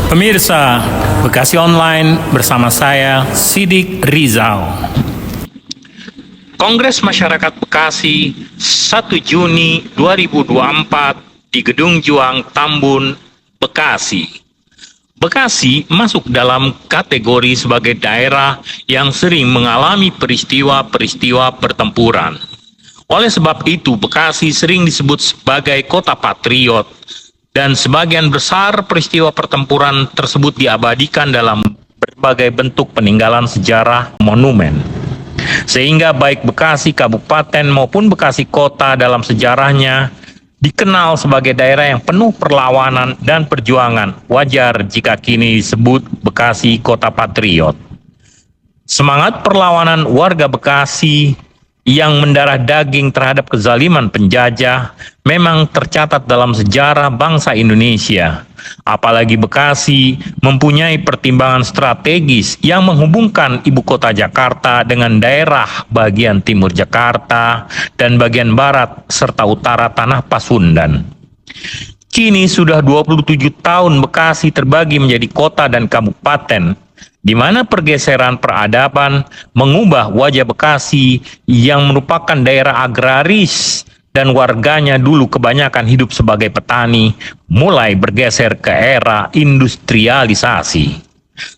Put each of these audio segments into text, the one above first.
Pemirsa, Bekasi Online bersama saya, Sidik Rizal. Kongres Masyarakat Bekasi 1 Juni 2024 di Gedung Juang Tambun, Bekasi. Bekasi masuk dalam kategori sebagai daerah yang sering mengalami peristiwa-peristiwa pertempuran. Oleh sebab itu, Bekasi sering disebut sebagai kota patriot, dan sebagian besar peristiwa pertempuran tersebut diabadikan dalam berbagai bentuk peninggalan sejarah monumen. Sehingga baik Bekasi Kabupaten maupun Bekasi Kota dalam sejarahnya dikenal sebagai daerah yang penuh perlawanan dan perjuangan. Wajar jika kini disebut Bekasi Kota Patriot. Semangat perlawanan warga Bekasi yang mendarah daging terhadap kezaliman penjajah memang tercatat dalam sejarah bangsa Indonesia. Apalagi Bekasi mempunyai pertimbangan strategis yang menghubungkan ibu kota Jakarta dengan daerah bagian timur Jakarta dan bagian barat serta utara tanah Pasundan. Kini sudah 27 tahun Bekasi terbagi menjadi kota dan kabupaten, di mana pergeseran peradaban mengubah wajah Bekasi yang merupakan daerah agraris dan warganya dulu kebanyakan hidup sebagai petani, mulai bergeser ke era industrialisasi.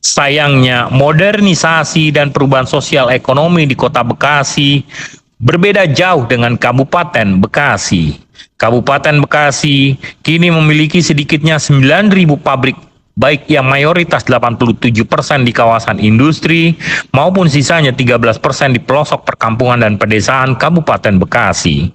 Sayangnya, modernisasi dan perubahan sosial ekonomi di kota Bekasi berbeda jauh dengan Kabupaten Bekasi. Kabupaten Bekasi kini memiliki sedikitnya 9.000 pabrik, baik yang mayoritas 87% di kawasan industri maupun sisanya 13% di pelosok perkampungan dan pedesaan Kabupaten Bekasi.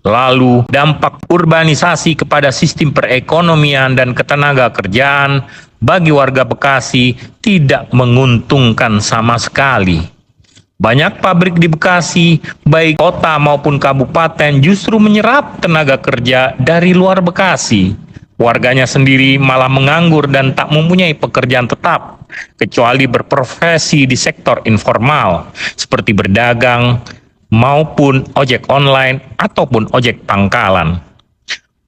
Lalu, dampak urbanisasi kepada sistem perekonomian dan ketenaga kerjaan bagi warga Bekasi tidak menguntungkan sama sekali. Banyak pabrik di Bekasi, baik kota maupun kabupaten, justru menyerap tenaga kerja dari luar Bekasi. Warganya sendiri malah menganggur dan tak mempunyai pekerjaan tetap, kecuali berprofesi di sektor informal, seperti berdagang, maupun ojek online ataupun ojek pangkalan.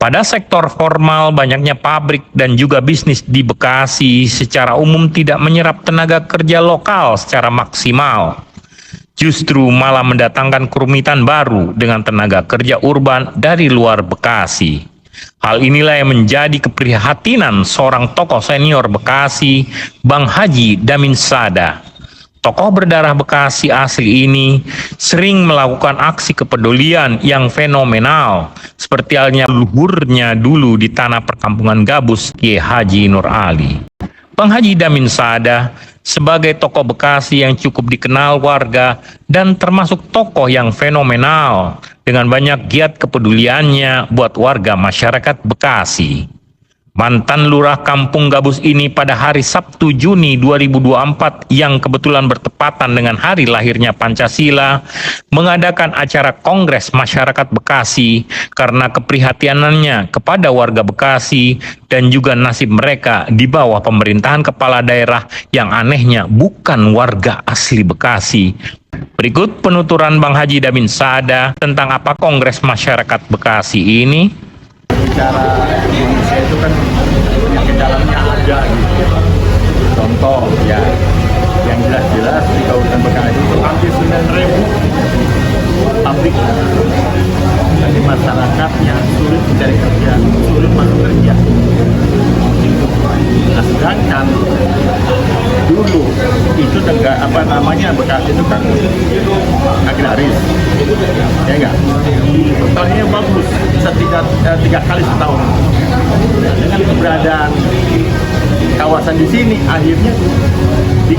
Pada sektor formal, banyaknya pabrik dan juga bisnis di Bekasi secara umum tidak menyerap tenaga kerja lokal secara maksimal. Justru malah mendatangkan kerumitan baru dengan tenaga kerja urban dari luar Bekasi. Hal inilah yang menjadi keprihatinan seorang tokoh senior Bekasi, Bang Haji Damin Sada. Tokoh berdarah Bekasi asli ini sering melakukan aksi kepedulian yang fenomenal, seperti halnya leluhurnya dulu di tanah perkampungan Gabus, Kiai Haji Nur Ali. Bang Haji Damin Sada sebagai tokoh Bekasi yang cukup dikenal warga dan termasuk tokoh yang fenomenal dengan banyak giat kepeduliannya buat warga masyarakat Bekasi. Mantan lurah Kampung Gabus ini pada hari Sabtu Juni 2024 yang kebetulan bertepatan dengan hari lahirnya Pancasila mengadakan acara Kongres Masyarakat Bekasi karena keprihatinannya kepada warga Bekasi dan juga nasib mereka di bawah pemerintahan kepala daerah yang anehnya bukan warga asli Bekasi. Berikut penuturan Bang Haji Damin Sada tentang apa Kongres Masyarakat Bekasi ini. Bicara Indonesia itu kan penyakit dalamnya ada gitu. Contoh ya, yang jelas-jelas di Kabupaten Bekasi itu hampir 9.000 pabrik. Jadi masyarakatnya sulit mencari kerja, sulit masuk kerja. Nah, sedangkan dulu itu Bekasi itu kan agraris, ya enggak? Pertaniannya bagus, bisa tiga kali setahun. Nah, dengan keberadaan kawasan di sini, akhirnya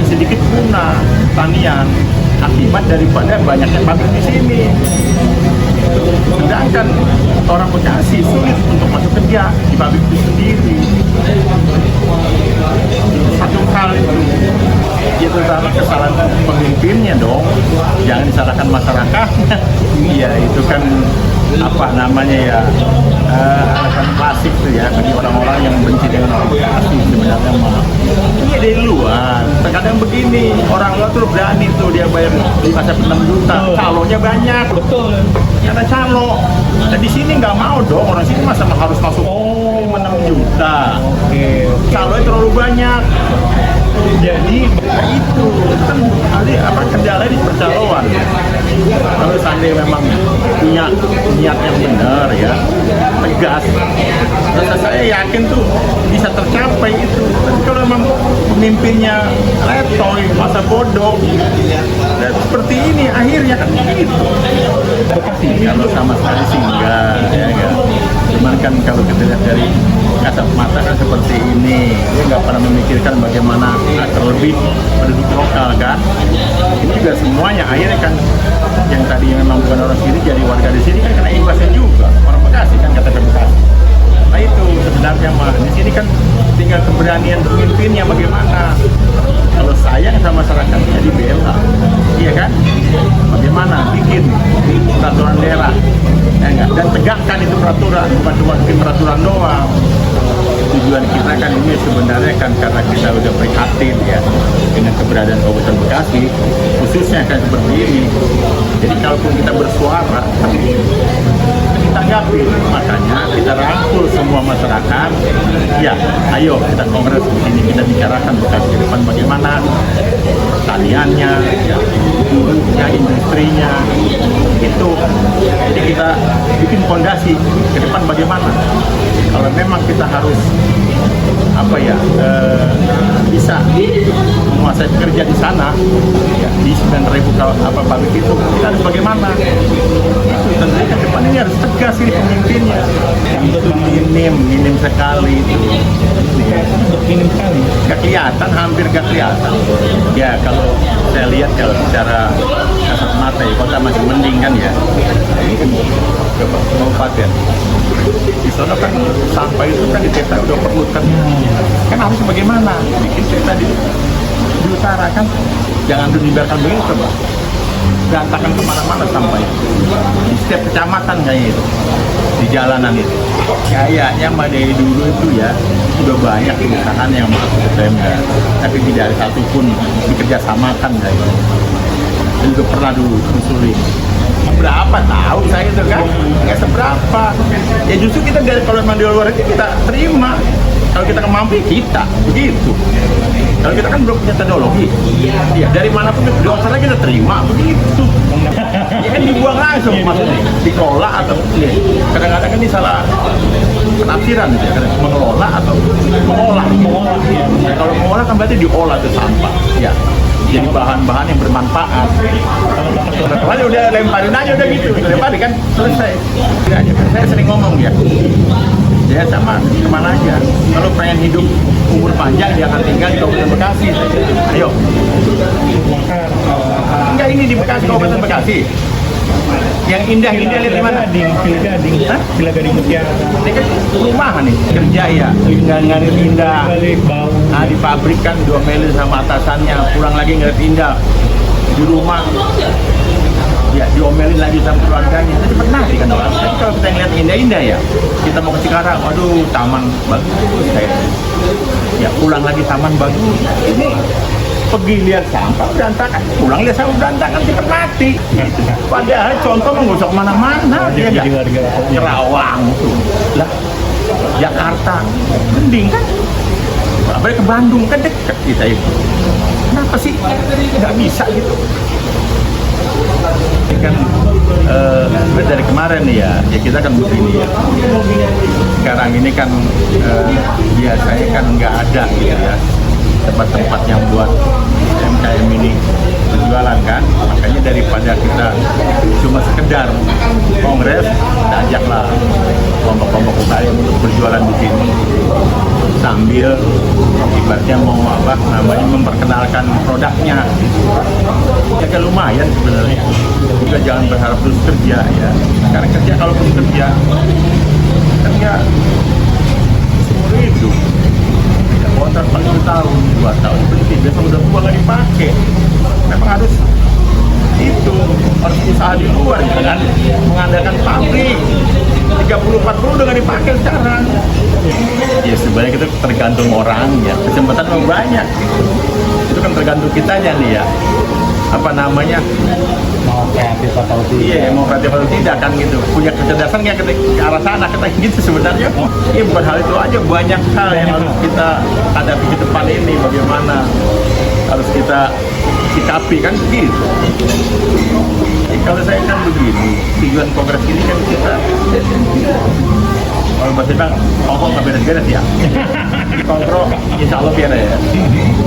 sedikit punah pertanian akibat daripada banyaknya pabrik di sini. Sedangkan orang Bekasi sulit untuk masuk kerja di pabrik itu sendiri. Satu hal itu karena kesalahan pemimpinnya dong, jangan disalahkan masyarakatnya. Iya, itu kan alasan klasik tuh ya bagi orang-orang yang benci dengan orang Bekasi sebenarnya mah. Ini dari luar. Terkadang begini, orang luar tuh berani tuh dia bayar 5-6 juta, calonya banyak. Betul. Karena calo. Dan di sini nggak mau dong, orang sini masa harus masuk 5-6 juta. Oke. Saldonya terlalu banyak. Jadi itu kan kendala di percaloan. Kalau seandainya memang punya niat yang benar ya, tegas, rasa saya yakin tuh bisa tercapai itu. Tapi kalau memang pemimpinnya letoy, masa bodoh, dan seperti ini akhirnya kan begitu. Kalau sama sekali sih enggak, ya enggak. Cuman kan kalau kita lihat dari kasat mata kan seperti ini, dia nggak pernah memikirkan bagaimana terlebih penduduk lokal kan. Ini juga semuanya akhirnya kan yang tadi memang bukan orang sini jadi warga di sini kan kena imbasnya juga, orang Bekasi kan kata Bekasi. Nah itu sebenarnya mah di sini kan tinggal keberanian pemimpinnya bagaimana. Kalau sayang sama masyarakatnya di BLA, iya kan? Bagaimana bikin peraturan daerah, ya enggak? Dan tegakkan itu peraturan, bukan cuma bikin peraturan doang. Tujuan kita kan ini sebenarnya kan karena kita udah prihatin ya dengan keberadaan Kabupaten Bekasi, khususnya kan seperti ini. Jadi kalaupun kita bersuara, ditanggapi, makanya kita rangkul semua masyarakat. Ya, ayo kita kongres ini, kita bicarakan Bekasi ke depan bagaimana pertaniannya, buruhnya, industrinya, itu. Jadi kita bikin fondasi ke depan bagaimana. Kalau memang kita harus bisa menguasai pekerja di sana ya, di 9.000 pabrik itu kita harus bagaimana itu tentunya ke depan ini harus tegas ini pemimpinnya. Itu minim sekali itu Minim sekali. gak kelihatan, hampir gak kelihatan ya. Kalau saya lihat kalau secara kasat mata ya, kota masih mending kan ya. Ini kan kabupaten di sana kan sampah itu kan di desa udah perlu kan harus bagaimana bikin desa di utara kan jangan dibiarkan begitu coba, berantakan kemana-mana sampahnya di setiap kecamatan kayak itu, di jalanan itu. Kayaknya dari dulu itu ya sudah banyak perusahaan yang masuk ke Pemda, tapi tidak ada satupun dikerjasamakan kayak itu. Itu pernah dulu usulin. Berapa tahu saya itu kan nggak seberapa ya, justru kita dari kalau memang di luar itu kita terima, kalau kita mampu kita begitu. Kalau kita kan belum punya teknologi ya, dari manapun di sana kita terima begitu ya kan, dibuang langsung maksudnya dikelola atau ya. Kadang-kadang kan ini salah penafsiran gitu ya, mengelola atau mengolah ya. Kalau mengolah kan berarti diolah itu sampah ya, jadi bahan-bahan yang bermanfaat. Kemarin udah lemparin aja udah gitu, lemparin kan selesai. Saya sering ngomong ya sama kemana aja, kalau pengen hidup umur panjang jangan tinggal di Kabupaten Bekasi. Ayo, enggak ini di Bekasi, Kabupaten Bekasi. Yang indah-indah lihat di mana? Villa Gading Mutiara. Ini kan perumahan nih, kerja ya, nggak indah. Nah di pabrik kan diomelin sama atasannya, pulang lagi ngeliat indah. Di rumah ya diomelin lagi sama keluarganya. Itu pernah sih kan orang. Tapi kalau kita ngeliat indah-indah ya, kita mau ke Cikarang, aduh taman bagus kayak. Ya pulang lagi taman bagus. Ini pergi lihat sampah berantakan, pulang lihat sampah berantakan, cepat mati. Padahal contoh nggak usah kemana-mana, dia nggak Kerawang tuh, lah Jakarta, mending kan. Apalagi ke Bandung kan dekat kita itu. Kenapa sih nggak bisa gitu? Ini kan dari kemarin ya kita kan begini ya. Sekarang ini kan biasanya kan nggak ada gitu ya tempat-tempat yang buat UMKM ini berjualan kan, makanya daripada kita cuma sekedar kongres, kita ajaklah kelompok-kelompok UKM untuk berjualan di sini sambil ibaratnya mau memperkenalkan produknya. Ya kan lumayan sebenarnya. Juga jangan berharap terus kerja ya, karena kerja kalaupun kerja kan ya seumur hidup. Kontrak 40 tahun, 2 tahun berhenti, besok udah tua nggak dipakai. Memang harus usaha di luar gitu kan, mengandalkan pabrik 30-40 udah nggak dipakai sekarang. Ya sebenarnya kita tergantung orang ya, kesempatan memang banyak. Itu kan tergantung kitanya nih ya, kreatif atau tidak. Iya, mau kreatif atau tidak kan gitu. Punya kecerdasan nggak ke arah sana, kita gitu sebenarnya. Iya, bukan hal itu aja, banyak hal yang harus kita hadapi ke depan ini. Bagaimana harus kita sikapi kan gitu. Kalau saya kan begini, tujuan kongres ini kan kita, kalau bahasa bilang, pokok nggak beres-beres ya. Kontrol, insya Allah biar ya.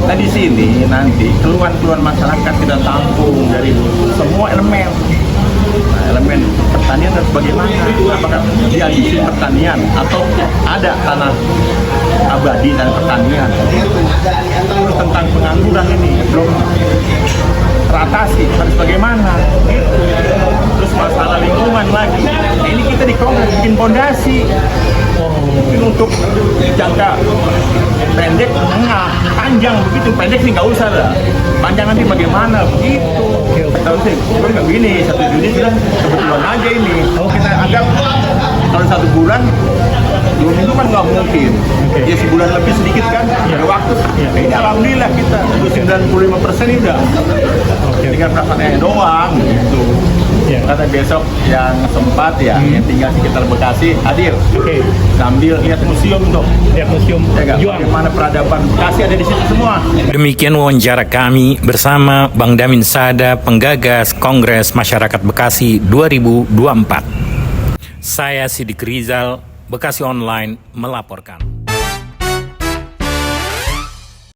Nah di sini nanti keluhan-keluhan masyarakat kita tampung dari semua elemen. Nah, elemen pertanian dan bagaimana? Apakah dia di pertanian atau ada tanah abadi dan pertanian? Terus tentang pengangguran ini belum teratasi, harus bagaimana? Gitu. Terus masalah lingkungan lagi. Nah, ini kita di kongres bikin fondasi. Mungkin untuk jangka pendek, menengah, panjang begitu. Pendek sih nggak usah lah. Panjang nanti bagaimana begitu. Tahu sih, gue nggak begini. 1 Juni sudah kebetulan aja ini. Kita anggap kalau 1 bulan, 2 minggu kan nggak mungkin. Ya sebulan lebih sedikit kan, ada waktu. Ini alhamdulillah kita 95% ini udah. Tinggal perasaannya doang gitu. Karena besok yang sempat ya, yang tinggal sekitar Bekasi hadir. Sambil lihat museum tuh. Lihat museum Ya, bagaimana peradaban Bekasi ada di situ semua. Demikian wawancara kami bersama Bang Damin Sada, penggagas Kongres Masyarakat Bekasi 2024. Saya Sidik Rizal, Bekasi Online melaporkan.